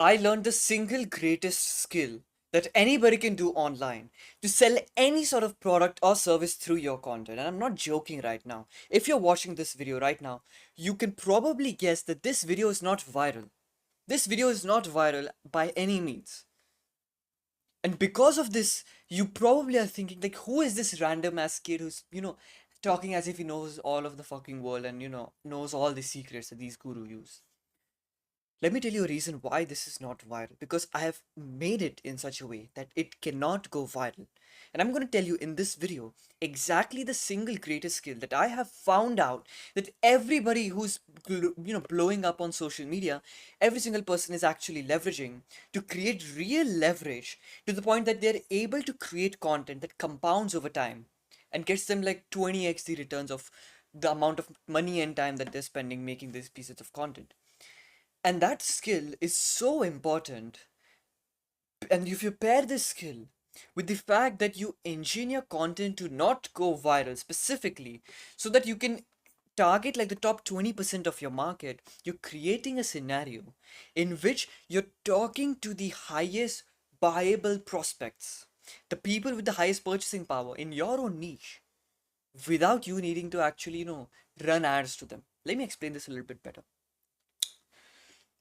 I learned the single greatest skill that anybody can do online to sell any sort of product or service through your content. And I'm not joking right now. If you're watching this video right now, you can probably guess that this video is not viral. This video is not viral by any means. And because of this, you probably are thinking, like, who is this random ass kid who's, talking as if he knows all of the fucking world and, knows all the secrets that these gurus use. Let me tell you a reason why this is not viral. Because I have made it in such a way that it cannot go viral. And I'm going to tell you in this video exactly the single greatest skill that I have found out that everybody who's blowing up on social media, every single person is actually leveraging to create real leverage to the point that they're able to create content that compounds over time and gets them like 20x the returns of the amount of money and time that they're spending making these pieces of content. And that skill is so important. And if you pair this skill with the fact that you engineer content to not go viral specifically so that you can target like the top 20% of your market, you're creating a scenario in which you're talking to the highest buyable prospects, the people with the highest purchasing power in your own niche, without you needing to actually, run ads to them. Let me explain this a little bit better.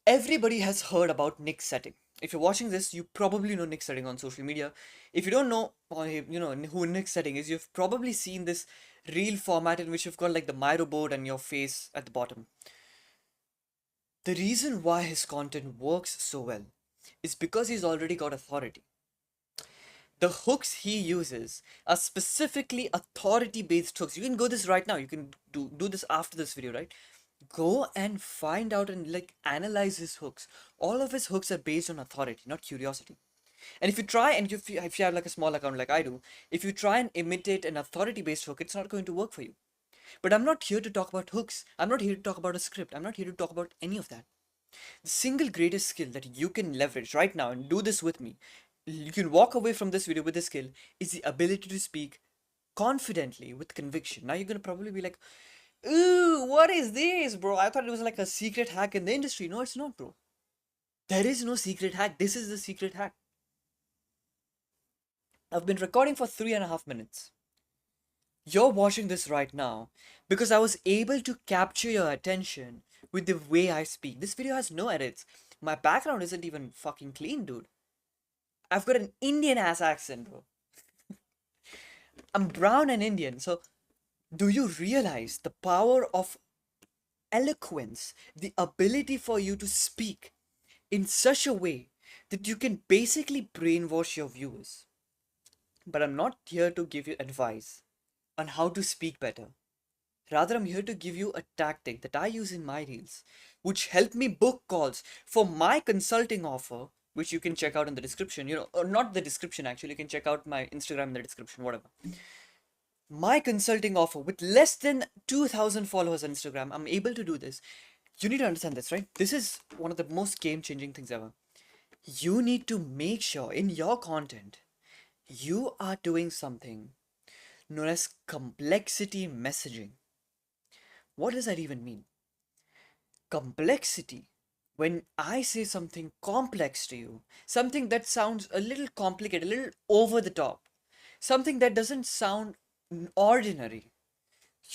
Everybody has heard about Nick Setting. If you're watching this, you probably know Nick Setting on social media. If you don't know, or who Nick Setting is, you've probably seen this reel format in which you've got like the Miro board and your face at the bottom. The reason why his content works so well is because he's already got authority. The hooks he uses are specifically authority-based hooks. You can go this right now. You can do this after this video, right? Go and find out and like analyze his hooks. All of his hooks are based on authority, not curiosity. And if you try and if you have like a small account like I do, if you try and imitate an authority-based hook, it's not going to work for you. But I'm not here to talk about hooks. I'm not here to talk about a script. I'm not here to talk about any of that. The single greatest skill that you can leverage right now and do this with me, you can walk away from this video with this skill, is the ability to speak confidently with conviction. Now you're gonna probably be like, ooh, what is this, bro? I thought it was like a secret hack in the industry. No, it's not, bro. There is no secret hack. This is the secret hack. I've been recording for 3.5 minutes. You're watching this right now because I was able to capture your attention with the way I speak. This video has no edits. My background isn't even fucking clean, dude. I've got an Indian ass accent, bro. I'm brown and Indian, so do you realize the power of eloquence, the ability for you to speak in such a way that you can basically brainwash your viewers? But I'm not here to give you advice on how to speak better. Rather, I'm here to give you a tactic that I use in my reels, which help me book calls for my consulting offer, which you can check out in the description, or not the description actually, you can check out my Instagram in the description, whatever. My consulting offer with less than 2,000 followers on Instagram, I'm able to do this. You need to understand this, right? This is one of the most game-changing things ever. You need to make sure in your content, you are doing something known as complexity messaging. What does that even mean? Complexity. When I say something complex to you, something that sounds a little complicated, a little over the top, something that doesn't sound ordinary,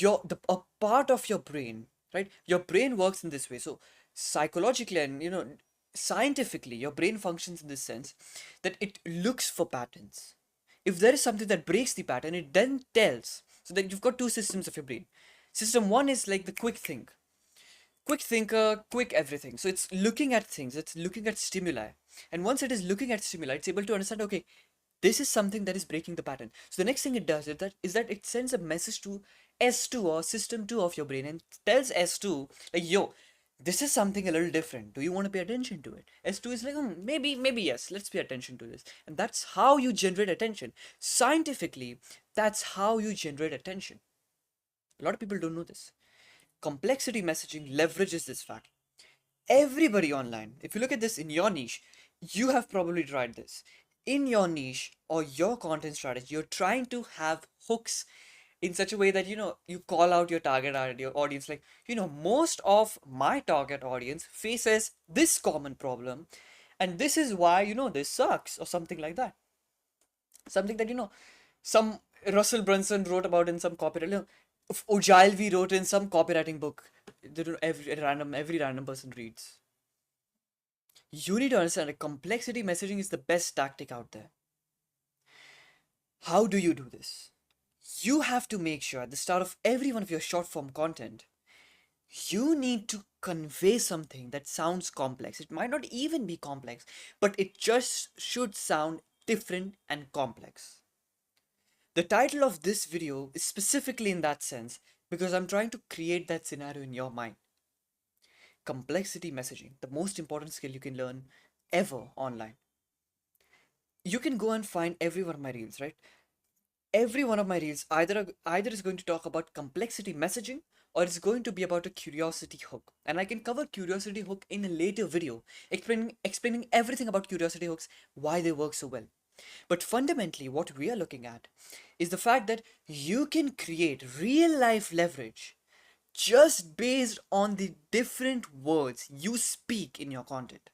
a part of your brain, right? Your brain works in this way. So psychologically and scientifically, your brain functions in this sense that it looks for patterns. If there is something that breaks the pattern, it then tells. So that you've got two systems of your brain. System one is like the quick thinker, quick everything. So it's looking at things, it's looking at stimuli. And once it is looking at stimuli, it's able to understand, okay, this is something that is breaking the pattern. So the next thing it does is that it sends a message to S2 or system 2 of your brain and tells S2 like, yo, this is something a little different. Do you want to pay attention to it? S2 is like, maybe yes, let's pay attention to this. And that's how you generate attention. Scientifically, that's how you generate attention. A lot of people don't know this. Complexity messaging leverages this fact. Everybody online, if you look at this in your niche, you have probably tried this. In your niche or your content strategy, you're trying to have hooks in such a way that you call out your your audience, like most of my target audience faces this common problem, And this is why, this sucks or something like that. Something that, some Russell Brunson wrote about in some copyright. Ogilvy wrote in some copywriting book that every random person reads. You need to understand that complexity messaging is the best tactic out there. How do you do this? You have to make sure at the start of every one of your short form content, you need to convey something that sounds complex. It might not even be complex, but it just should sound different and complex. The title of this video is specifically in that sense because I'm trying to create that scenario in your mind. Complexity messaging, the most important skill you can learn ever online. You can go and find every one of my reels, right? Every one of my reels either is going to talk about complexity messaging or it's going to be about a curiosity hook. And I can cover curiosity hook in a later video, explaining everything about curiosity hooks, why they work so well. But fundamentally, what we are looking at is the fact that you can create real life leverage just based on the different words you speak in your content.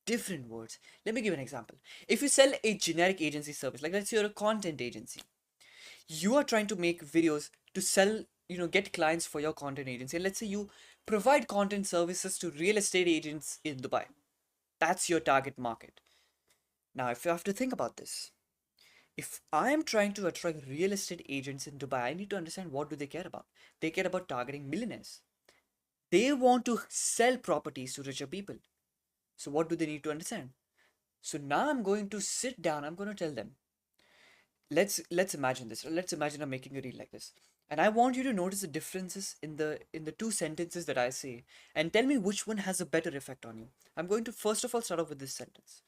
Different words. Let me give an example. If you sell a generic agency service, like let's say you're a content agency, you are trying to make videos to sell, get clients for your content agency. And let's say you provide content services to real estate agents in Dubai. That's your target market. Now, if you have to think about this, if I am trying to attract real estate agents in Dubai, I need to understand what do they care about. They care about targeting millionaires. They want to sell properties to richer people. So what do they need to understand? So now I'm going to sit down, I'm going to tell them, let's imagine this. Let's imagine I'm making a reel like this. And I want you to notice the differences in the two sentences that I say and tell me which one has a better effect on you. I'm going to first of all start off with this sentence.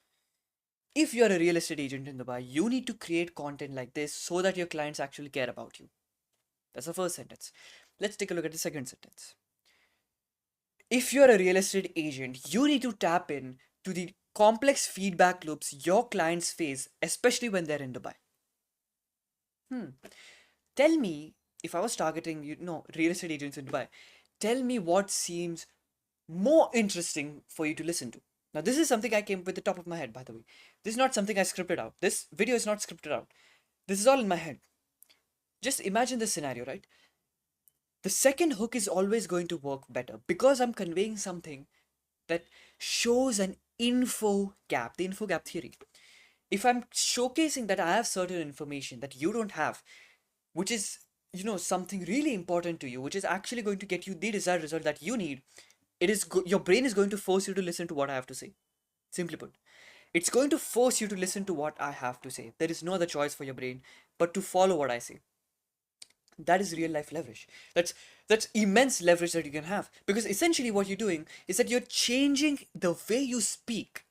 If you're a real estate agent in Dubai, you need to create content like this so that your clients actually care about you. That's the first sentence. Let's take a look at the second sentence. If you're a real estate agent, you need to tap in to the complex feedback loops your clients face, especially when they're in Dubai. Tell me, if I was targeting, real estate agents in Dubai, tell me what seems more interesting for you to listen to. Now, this is something I came with the top of my head, by the way. This is not something I scripted out. This video is not scripted out. This is all in my head. Just imagine this scenario, right? The second hook is always going to work better because I'm conveying something that shows an info gap, the info gap theory. If I'm showcasing that I have certain information that you don't have, which is, something really important to you, which is actually going to get you the desired result that you need, your brain is going to force you to listen to what I have to say. Simply put, it's going to force you to listen to what I have to say. There is no other choice for your brain but to follow what I say. That is real life leverage. That's immense leverage that you can have, because essentially what you're doing is that you're changing the way you speak.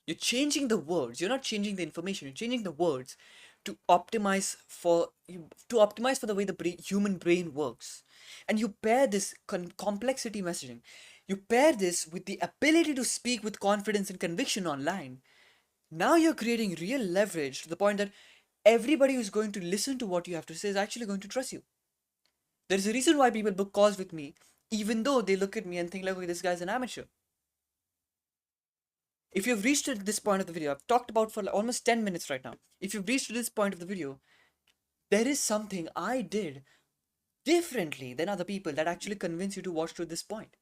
You're changing the words. You're not changing the information. You're changing the words to optimize for the way the human brain works. And you pair this complexity messaging. You pair this with the ability to speak with confidence and conviction online. Now you're creating real leverage to the point that everybody who's going to listen to what you have to say is actually going to trust you. There's a reason why people book calls with me, even though they look at me and think like, okay, this guy's an amateur. If you've reached to this point of the video, I've talked about for almost 10 minutes right now. If you've reached to this point of the video, there is something I did differently than other people that actually convince you to watch to this point.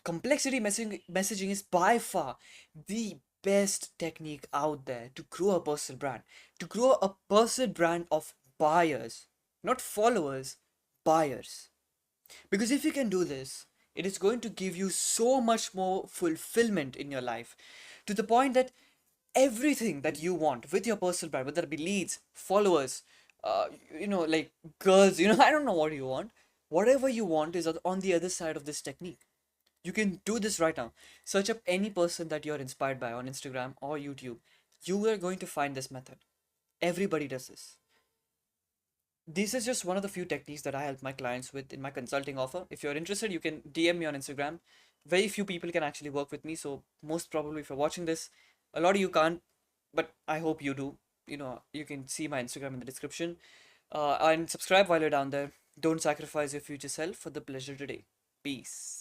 Complexity messaging is by far the best technique out there to grow a personal brand. To grow a personal brand of buyers, not followers, buyers. Because if you can do this, it is going to give you so much more fulfillment in your life, to the point that everything that you want with your personal brand, whether it be leads, followers, like girls, I don't know what you want. Whatever you want is on the other side of this technique. You can do this right now. Search up any person that you're inspired by on Instagram or YouTube. You are going to find this method. Everybody does this. This is just one of the few techniques that I help my clients with in my consulting offer. If you're interested, you can DM me on Instagram. Very few people can actually work with me, so most probably if you're watching this, a lot of you can't, but I hope you do. You can see my Instagram in the description. And subscribe while you're down there. Don't sacrifice your future self for the pleasure today. Peace.